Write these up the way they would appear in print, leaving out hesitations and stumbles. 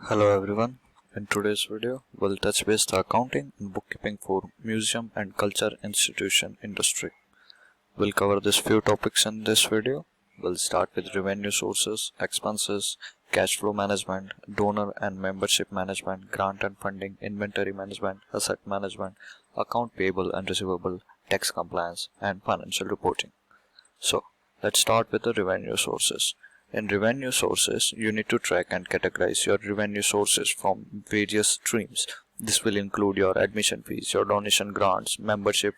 Hello everyone. In today's video, we'll touch base the accounting and bookkeeping for museum and culture institution industry. We'll cover these few topics in this video. We'll start with revenue sources, expenses, cash flow management, donor and membership management, grant and funding, inventory management, asset management, account payable and receivable, tax compliance, and financial reporting. So, let's start with the revenue sources. In revenue sources, you need to track and categorize your revenue sources from various streams. This will include your admission fees, your donation grants, membership,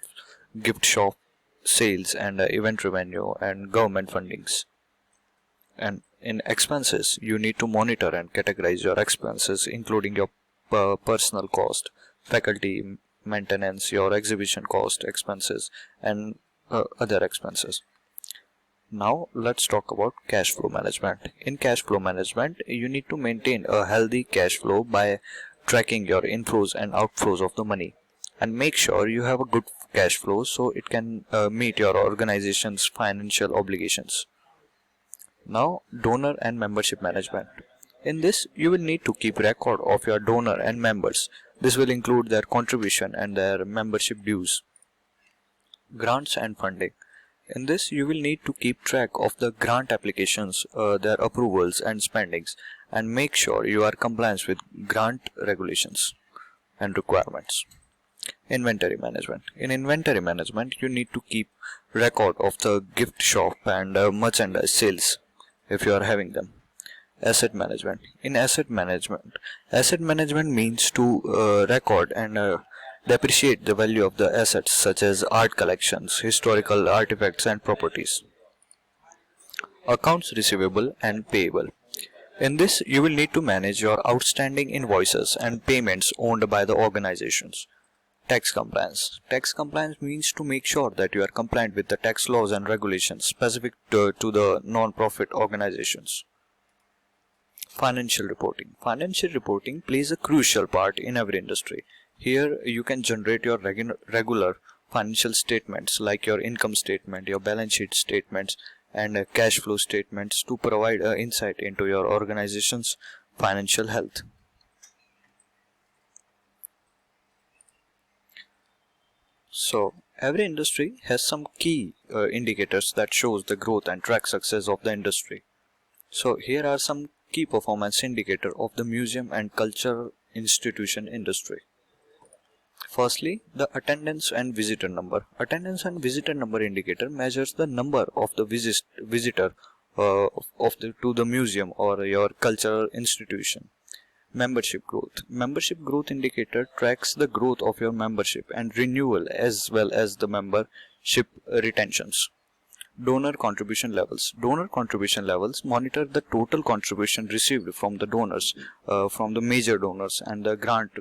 gift shop, sales and event revenue, and government fundings. And in expenses, you need to monitor and categorize your expenses, including your personal cost, faculty maintenance, your exhibition cost expenses, and other expenses. Now let's talk about cash flow management. In cash flow management, you need to maintain a healthy cash flow by tracking your inflows and outflows of the money, and make sure you have a good cash flow so it can meet your organization's financial obligations. Now, donor and membership management. In this, you will need to keep record of your donor and members. This will include their contribution and their membership dues. Grants and funding. In this, you will need to keep track of the grant applications, their approvals and spendings, and make sure you are compliant with grant regulations and requirements. Inventory management. In inventory management, you need to keep record of the gift shop and merchandise sales if you are having them. Asset management. In asset management means to record and depreciate the value of the assets such as art collections, historical artifacts and properties. Accounts receivable and payable. In this, you will need to manage your outstanding invoices and payments owned by the organizations. Tax compliance. Tax compliance means to make sure that you are compliant with the tax laws and regulations specific to the non-profit organizations. Financial reporting. Financial reporting plays a crucial part in every industry. Here you can generate your regular financial statements like your income statement, your balance sheet statements, and cash flow statements to provide insight into your organization's financial health. So, every industry has some key indicators that shows the growth and track success of the industry. So, here are some key performance indicators of the museum and culture institution industry. Firstly, the attendance and visitor number. Attendance and visitor number indicator measures the number of the visitor to the museum or your cultural institution. Membership growth. Membership growth indicator tracks the growth of your membership and renewal as well as the membership retentions. Donor contribution levels. Donor contribution levels monitor the total contribution received from the donors, from the major donors, and the grant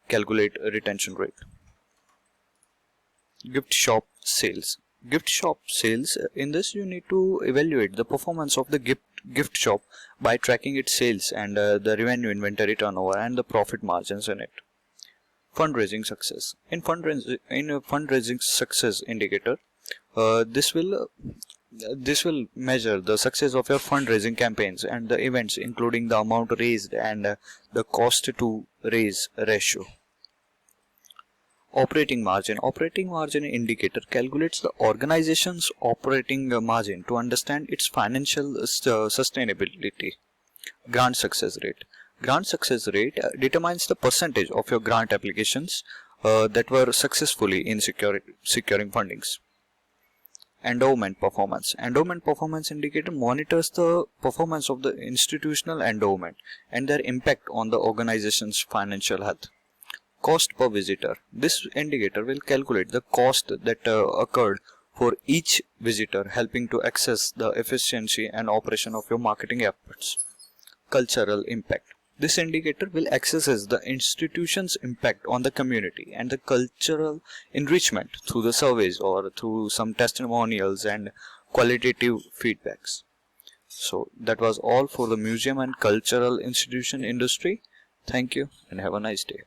calculate retention rate. Gift shop sales. Gift shop sales, in this you need to evaluate the performance of the gift shop by tracking its sales and the revenue, inventory turnover, and the profit margins in it. Fundraising success. In a fundraising success indicator, this will measure the success of your fundraising campaigns and the events, including the amount raised and the cost to raise ratio. Operating margin. Operating margin indicator calculates the organization's operating margin to understand its financial sustainability. Grant success rate. Grant success rate determines the percentage of your grant applications that were successfully in securing fundings. Endowment performance. Endowment performance indicator monitors the performance of the institutional endowment and their impact on the organization's financial health. Cost per visitor. This indicator will calculate the cost that occurred for each visitor, helping to assess the efficiency and operation of your marketing efforts. Cultural impact. This indicator will assess the institution's impact on the community and the cultural enrichment through the surveys or through some testimonials and qualitative feedbacks. So that was all for the museum and cultural institution industry. Thank you and have a nice day.